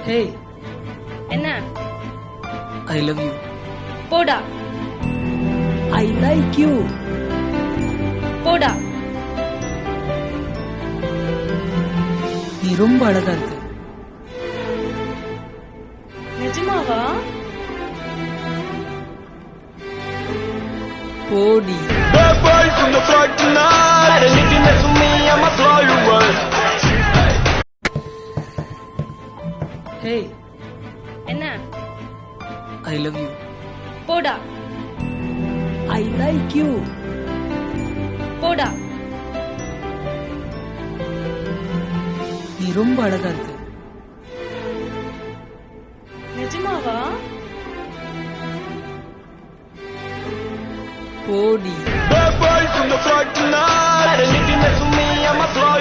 Hey, என்ன? I love you. போடா. I like you. போடா. நீ ரொம்ப அழகா இருக்க. நிஜமாவா? போடி. Bad boys from the block tonight. And if you mess with me, I'ma blow you away. Hey, என்ன? I love you. போடா. I like you. போடா. நீ ரொம்ப அழகா இருக்க. நிஜமாவா? போடி. Bad boys from the block tonight. And if you mess with me, I'ma blow